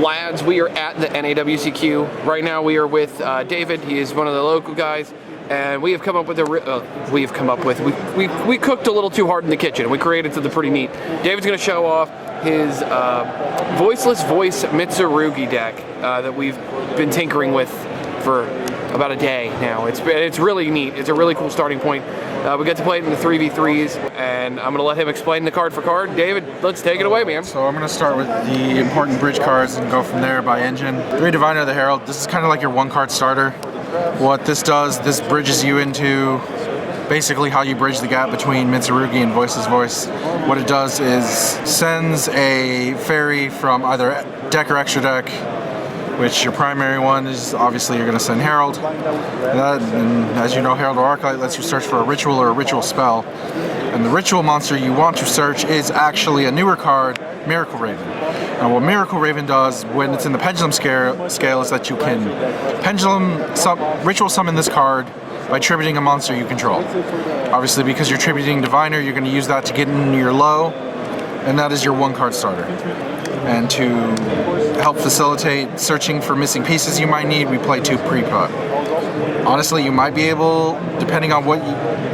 Lads, we are at the NAWCQ. Right now we are with David. He is one of the local guys. And we have come up with we cooked a little too hard in the kitchen. We created something pretty neat. David's going to show off his Voiceless Voice Mitsurugi deck that we've been tinkering with for about a day now. It's really neat. It's a really cool starting point. We get to play it in the 3v3s, and I'm going to let him explain the card for card. David, let's take it away, man. So I'm going to start with the important bridge cards and go from there by engine. 3 Diviner of the Herald. This is kind of like your 1-card starter. What this does, this bridges you into basically how you bridge the gap between Mitsurugi and Voiceless Voice. What it does is sends a fairy from either deck or extra deck, which your primary one is obviously you're going to send Herald. And as you know, Herald or Arclight lets you search for a ritual or a ritual spell. And the ritual monster you want to search is actually a newer card, Miracle Raven. And what Miracle Raven does when it's in the pendulum scale is that you can ritual summon this card by tributing a monster you control. Obviously, because you're tributing Diviner, you're going to use that to get into your low, and that is your 1-card starter. And to help facilitate searching for missing pieces you might need, we play 2 pre-put. Honestly, you might be able, depending on what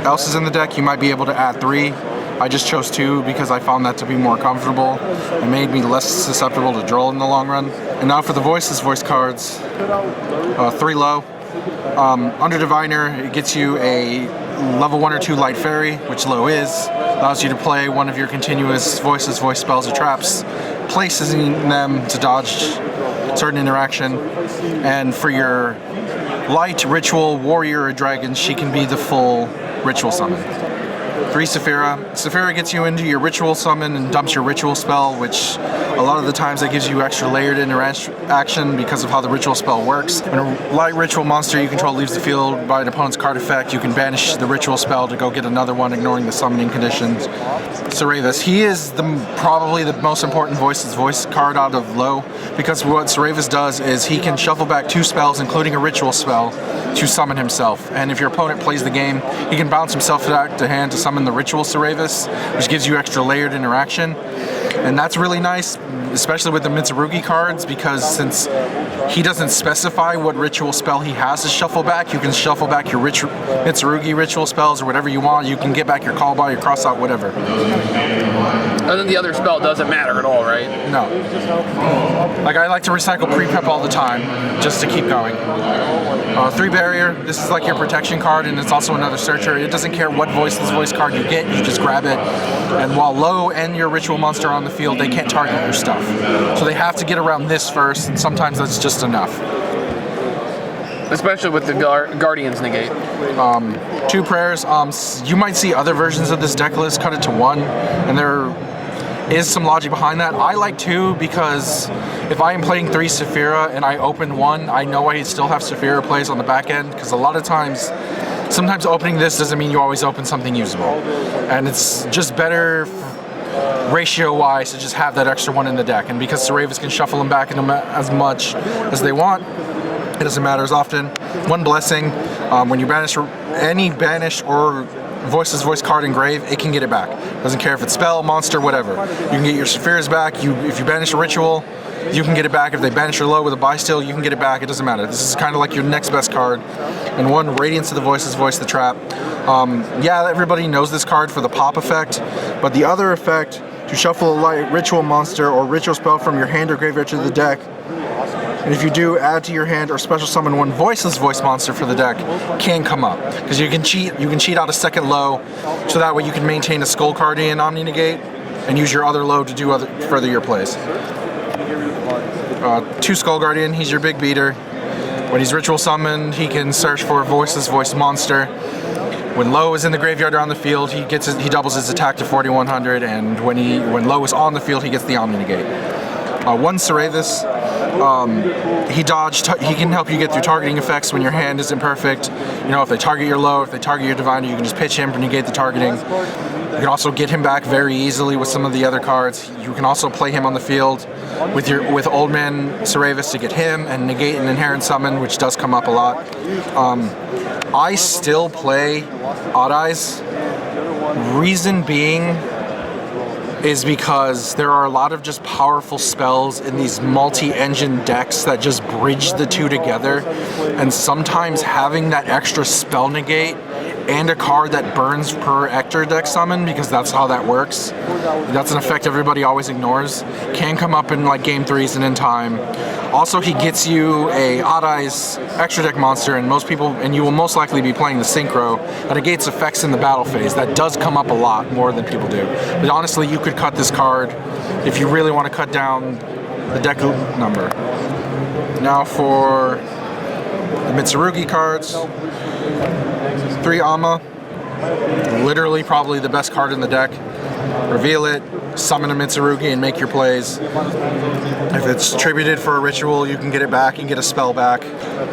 else is in the deck, you might be able to add 3. I just chose 2 because I found that to be more comfortable and made me less susceptible to droll in the long run. And now for the Voiceless Voice cards, 3 low. Under Diviner, it gets you a level 1 or 2 light fairy, which low is. Allows you to play one of your continuous Voiceless Voice spells or traps, placing them to dodge certain interaction. And for your light ritual warrior or dragon, she can be the full ritual summon. 3 Saphira. Saphira gets you into your ritual summon and dumps your ritual spell, which a lot of the times that gives you extra layered interaction because of how the ritual spell works. When a light ritual monster you control leaves the field by an opponent's card effect, you can banish the ritual spell to go get another one, ignoring the summoning conditions. Saravas. He is probably the most important Voiceless Voice card out of low, because what Saravas does is he can shuffle back 2 spells, including a ritual spell, to summon himself. And if your opponent plays the game, he can bounce himself back to hand to summon the ritual Saravas, which gives you extra layered interaction. And that's really nice, especially with the Mitsurugi cards, because since he doesn't specify what ritual spell he has to shuffle back, you can shuffle back your Mitsurugi ritual spells or whatever you want. You can get back your call by, your cross out, whatever. And then the other spell doesn't matter at all, right? No. Like, I like to recycle pre-prep all the time, just to keep going. 3 Barrier, this is like your protection card, and it's also another searcher. It doesn't care what Voiceless Voice card you get, you just grab it. And while low and your ritual monster are on the field, they can't target your stuff. So they have to get around this first, and sometimes that's just enough. Especially with the Guardian's Negate. 2 Prayers. You might see other versions of this deck list cut it to 1, and there is some logic behind that. I like 2 because if I am playing 3 Saphira and I open 1, I know I still have Saphira plays on the back end, because a lot of times, sometimes opening this doesn't mean you always open something usable. And it's just better ratio-wise to just have that extra 1 in the deck. And because Saravas can shuffle them back in as much as they want, it doesn't matter as often. 1 Blessing, when you banish any banished or Voiceless Voice card in grave, it can get it back. Doesn't care if it's spell, monster, whatever. You can get your Saphiras back. If you banish a ritual, you can get it back. If they banish your low with a buy still, you can get it back. It doesn't matter. This is kind of like your next best card. And 1 Radiance of the Voiceless Voice, the trap. Yeah, everybody knows this card for the pop effect, but the other effect, to shuffle a light ritual monster or ritual spell from your hand or graveyard to the deck, and if you do, add to your hand or special summon 1 Voiceless Voice monster for the deck, can come up. Because you can cheat out a 2nd low, so that way you can maintain a Skull Guardian Omni Negate and use your other low to do further your plays. 2 Skull Guardian, he's your big beater. When he's ritual summoned, he can search for a Voiceless Voice monster. When low is in the graveyard or on the field, he doubles his attack to 4100, and when low is on the field, he gets the Omni Negate. 1 Saravas, he can help you get through targeting effects when your hand isn't perfect. You know, if they target your low, if they target your Diviner, you can just pitch him to negate the targeting. You can also get him back very easily with some of the other cards. You can also play him on the field with Old Man Saravas to get him and negate an Inherent Summon, which does come up a lot. I still play Odd Eyes. Reason being, is because there are a lot of just powerful spells in these multi-engine decks that just bridge the two together, and sometimes having that extra spell negate and a card that burns per Ector deck summon, because that's how that works. That's an effect everybody always ignores. Can come up in like game 3s and in time. Also, he gets you a Odd Eyes extra deck monster, and you will most likely be playing the Synchro that negates effects in the battle phase. That does come up a lot more than people do. But honestly, you could cut this card if you really want to cut down the deck number. Now for the Mitsurugi cards. 3 Amma, literally probably the best card in the deck. Reveal it, summon a Mitsurugi, and make your plays. If it's tributed for a ritual, you can get it back and get a spell back.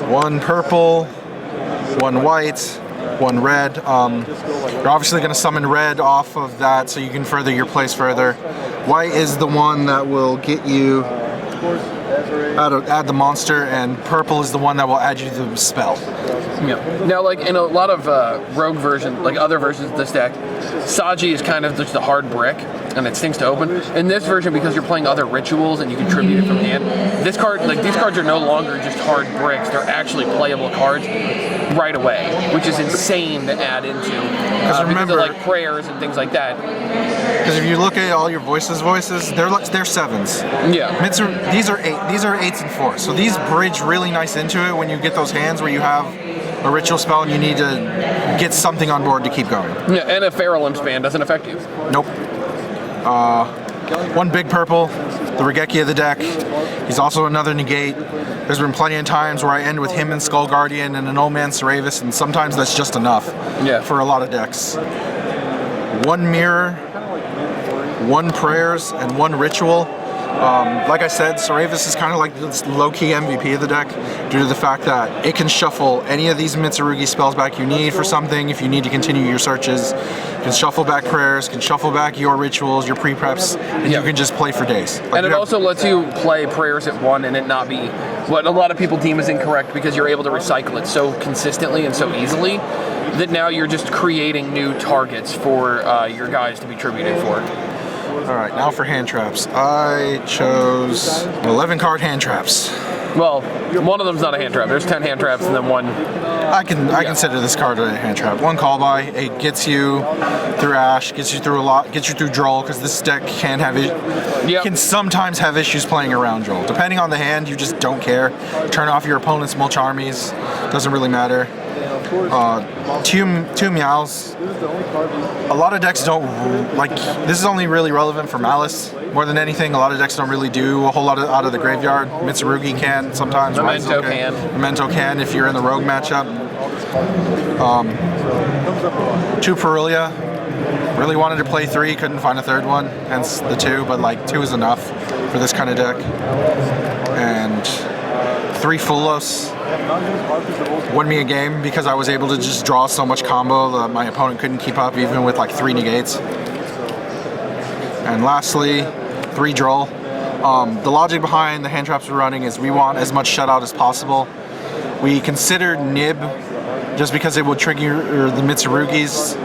1 purple, 1 white, 1 red. You're obviously going to summon red off of that so you can further your plays further. White is the one that will get you add the monster, and purple is the one that will add you the spell. Yeah. Now, like in a lot of rogue versions, like other versions of this deck, Saji is kind of just a hard brick, and it stinks to open. In this version, because you're playing other rituals and you can tribute it from hand, this card, like these cards are no longer just hard bricks; they're actually playable cards right away, which is insane to add into because of like prayers and things like that. Because if you look at all your Voiceless Voices, they're 7s. Yeah. These are 8s and 4s. So these bridge really nice into it when you get those hands where you have a ritual spell and you need to get something on board to keep going. Yeah, and a Feral Imp ban doesn't affect you. Nope. 1 big purple, the Regeki of the deck. He's also another negate. There's been plenty of times where I end with him and Skull Guardian and an Old Man Seravis, and sometimes that's just enough for a lot of decks. 1 mirror, 1 prayers, and 1 ritual. Like I said, Seravis is kind of like this low-key MVP of the deck due to the fact that it can shuffle any of these Mitsurugi spells back you need for something if you need to continue your searches. It can shuffle back prayers, can shuffle back your rituals, your pre-preps, and you can just play for days. Like, and it also lets you play prayers at 1 and it not be what a lot of people deem as incorrect, because you're able to recycle it so consistently and so easily that now you're just creating new targets for your guys to be tributed for. Alright, now for hand traps. I chose 11 card hand traps. Well, one of them's not a hand trap. There's 10 hand traps and then 1. I consider this card a hand trap. 1 call by, it gets you through Ash, gets you through a lot, gets you through Droll, because this deck can sometimes have issues playing around Droll. Depending on the hand, you just don't care. Turn off your opponent's mulch armies, doesn't really matter. 2 Meows. A lot of decks don't, like, this is only really relevant for Malice more than anything. A lot of decks don't really do a whole lot out of the graveyard. Mitsurugi can sometimes. Memento can. Memento can if you're in the rogue matchup. 2 Perilia. Really wanted to play 3, couldn't find a 3rd one, hence the 2, but like 2 is enough for this kind of deck. And 3 Fulos. Won me a game because I was able to just draw so much combo that my opponent couldn't keep up even with like 3 negates. And lastly, 3 Droll. The logic behind the hand traps we're running is we want as much shutout as possible. We considered Nib just because it would trigger the Mitsurugis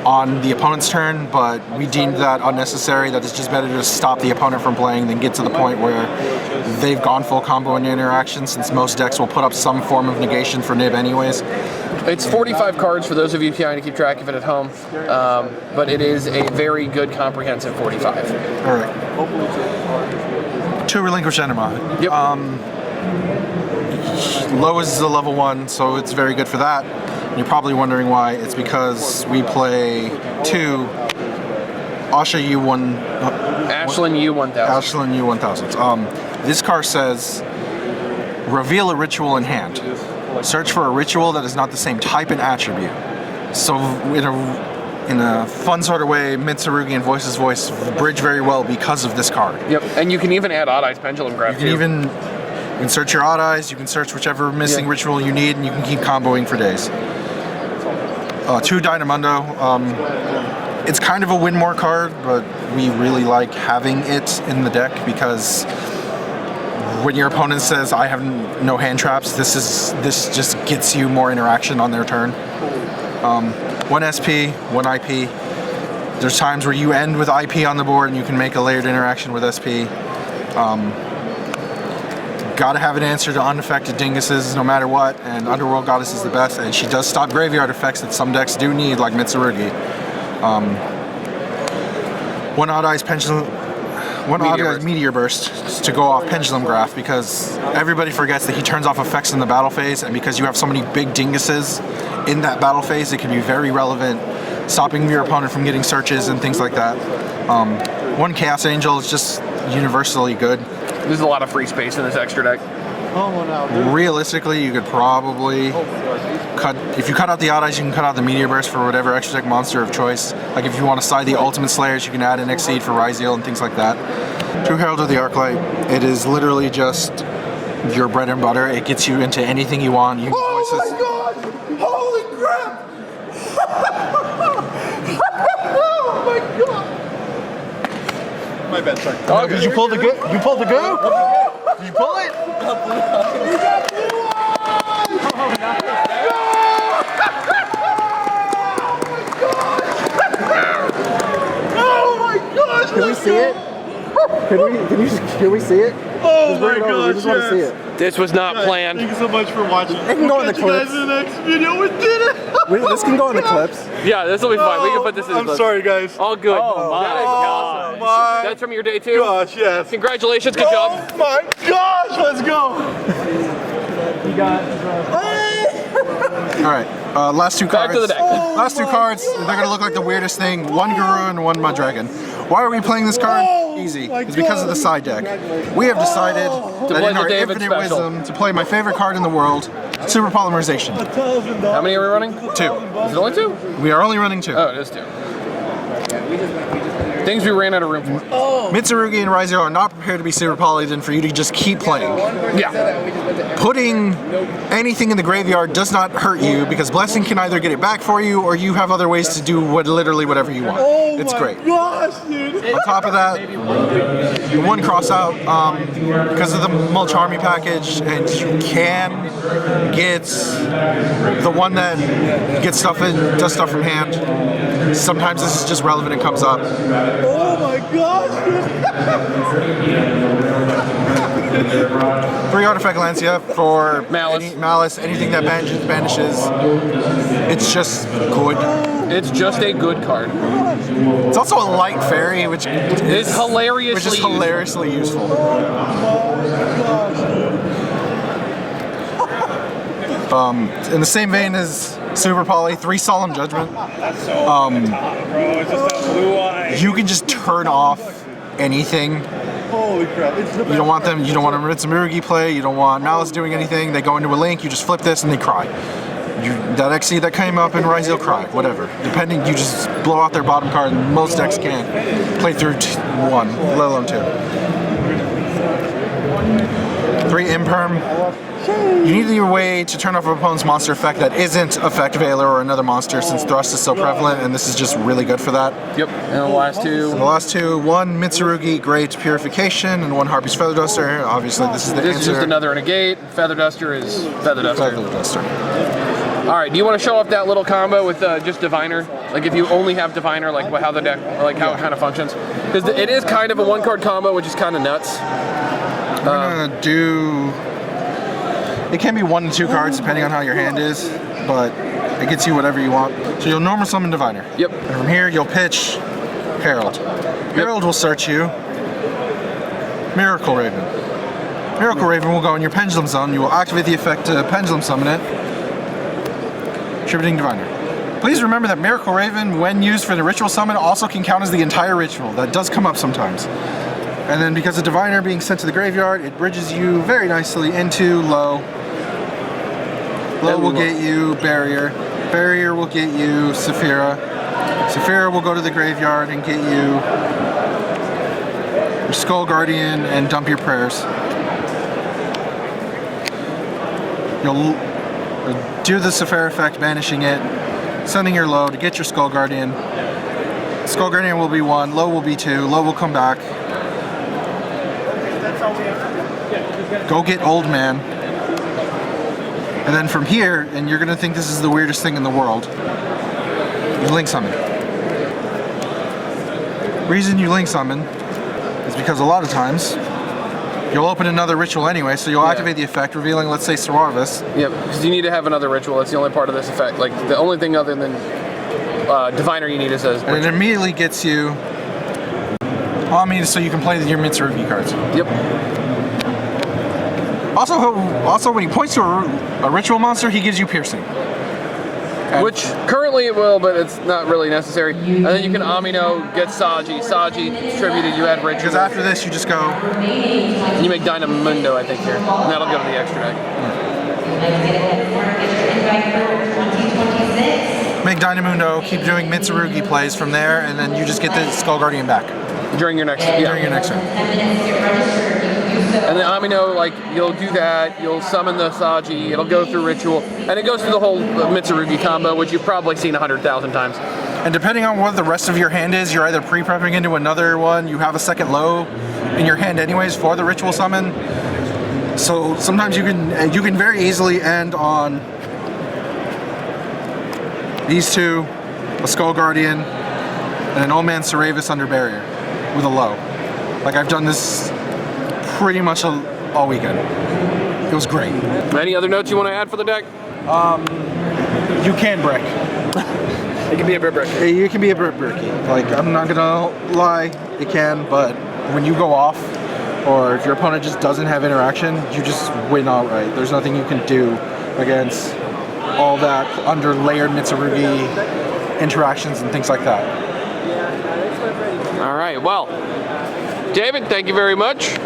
on the opponent's turn, but we deemed that unnecessary, that it's just better to stop the opponent from playing than get to the point where they've gone full combo in interaction, since most decks will put up some form of negation for Nib anyways. It's 45 cards for those of you trying to keep track of it at home, but it is a very good comprehensive 45. Alright. 2 Relinquish Enema. Yep. Low is a level 1, so it's very good for that. You're probably wondering why. It's because we play 2 Asha U1... Ashland U1000. Ashland U1000s. This card says, reveal a ritual in hand. Search for a ritual that is not the same type and attribute. So in a fun sort of way, Mitsurugi and Voiceless Voice bridge very well because of this card. Yep, and you can even add Odd Eyes Pendulum Graph. You can search your Odd Eyes, you can search whichever missing ritual you need, and you can keep comboing for days. 2 Dynamundo. It's kind of a win more card, but we really like having it in the deck because when your opponent says, I have no hand traps, this just gets you more interaction on their turn. 1 SP, 1 IP. There's times where you end with IP on the board and you can make a layered interaction with SP. Gotta have an answer to unaffected dinguses no matter what, and Underworld Goddess is the best, and she does stop graveyard effects that some decks do need, like Mitsurugi. One Odd Eyes Meteor Burst to go off Pendulum Graph, because everybody forgets that he turns off effects in the battle phase, and because you have so many big dinguses in that battle phase, it can be very relevant, stopping your opponent from getting searches and things like that. One Chaos Angel is just universally good. There's a lot of free space in this extra deck. Realistically, you could probably if you cut out the Odd Eyes, you can cut out the Meteor Burst for whatever extra deck monster of choice. Like if you want to side the Ultimate Slayers, you can add an Exceed for Ryzeal and things like that. To Herald of the Arclight, it is literally just your bread and butter. It gets you into anything you want. You Oh my god! Holy crap! Oh my god! My bad, sorry. Oh, did you pull the go? You pulled the go? Did you pull it? You got blue eyes! Oh my gosh! Can we see it? Can we see it? Oh my We gosh! just want to see Yes. it. This was not planned. Thank you so much for watching. It can go in the Catch you guys clips. in the next video. We did it! This can go in the clips. Yeah, this will be fine. We can put this in the I'm clip. sorry, guys. All good. Oh, That is awesome. my That's from your day too? gosh, yes. Congratulations, good job. Oh my gosh, let's go! All right, last two cards. Back to the deck. Last two cards, they're gonna look like the weirdest thing. One Guru and one Muddragon. Why are we playing this card? Easy. It's because of the side deck. We have decided that play in the our David infinite special. wisdom to play my favorite card in the world, Super Polymerization. How many are we running? 2. Is it only 2? We are only running 2. Oh, it is 2. Things we ran out of room for. Mitsurugi and Ryzeal are not prepared to be super polyed and for you to just keep playing. Yeah. Putting anything in the graveyard does not hurt you because Blessing can either get it back for you or you have other ways to do literally whatever you want. It's great. Gosh, dude. On top of that, one cross out because of the Mulch Army package, and you can get the one that gets stuff in, does stuff from hand. Sometimes this is just relevant and comes up. Oh my gosh, dude. 3 artifact Lancia for Malice. Malice, anything that banishes. It's just good. It's just a good card. It's also a light fairy, which It's hilariously useful. In the same vein as Super Poly, 3 Solemn Judgment. You can just turn off anything. Holy crap. It's the You don't want them. You don't want a Mitsurugi play. You don't want Malice doing anything. They go into a link. You just flip this and they cry. That XC that came up in Ryzeal cry. Whatever. Depending, you just blow out their bottom card. And most decks can't play through 1, let alone 2. 3 Imperm. You need a way to turn off an opponent's monster effect that isn't Effect Veiler or another monster, since Thrust is so prevalent, and this is just really good for that. Yep. And the last two. The last 2, 1 Mitsurugi Great Purification and 1 Harpy's Feather Duster. Obviously, this is the This is answer. just another negate. Feather Duster is Feather Duster. Feather Duster. All right. Do you want to show off that little combo with just Diviner? Like if you only have Diviner, like how the deck, like how it kind of functions? Because it is kind of a 1-card combo, which is kind of nuts. I'm gonna do. It can be 1 to 2 cards depending on how your hand is, but it gets you whatever you want. So you'll normal summon Diviner. Yep. And from here you'll pitch Herald. Herald will search you. Miracle Raven. Miracle Raven will go in your Pendulum Zone. You will activate the effect to Pendulum Summon it. Tributing Diviner. Please remember that Miracle Raven, when used for the Ritual Summon, also can count as the entire ritual. That does come up sometimes. And then because of Diviner being sent to the graveyard, it bridges you very nicely into Low. Low will get you Barrier. Barrier will get you Saphira. Saphira will go to the graveyard and get you your Skull Guardian and dump your prayers. You'll do the Saphira effect, banishing it, sending your Low to get your Skull Guardian. Skull Guardian will be 1, Low will be 2, Low will come back. Go get Old Man. And then from here, and you're gonna think this is the weirdest thing in the world, you Link Summon. Reason you link summon is because a lot of times you'll open another ritual anyway, so you'll activate the effect, revealing, let's say, Sorarvis. Yep, because you need to have another ritual. That's the only part of this effect. Like, the only thing other than Diviner you need is a And it immediately gets you Ami, so you can play your Mitsurugi cards. Yep. Also, when he points to a ritual monster, he gives you piercing. Which currently it will, but it's not really necessary. And then you can Amino, get Saji. Saji distributed, you add ritual. Because after this, you just go. And you make Dynamundo, I think, here. And that'll go to the extra deck. Make Dynamundo, keep doing Mitsurugi plays from there, and then you just get the Skull Guardian back. During your next During your next turn. And then Amino, like, you'll do that, you'll summon the Saji, it'll go through ritual, and it goes through the whole Mitsurugi combo, which you've probably seen 100,000 times. And depending on what the rest of your hand is, you're either pre-prepping into another one, you have a second low in your hand anyways for the ritual summon. So sometimes you can very easily end on these two, a Skull Guardian, and an Old Man Sorarvis under barrier with a low. Like, I've done this pretty much all weekend. It was great. Any other notes you want to add for the deck? You can brick. It can be a bit brick. You can be a bit bricky. Like, I'm not gonna lie, it can, but when you go off, or if your opponent just doesn't have interaction, you just win outright. There's nothing you can do against all that under layered Mitsurugi interactions and things like that. All right, well, David, thank you very much.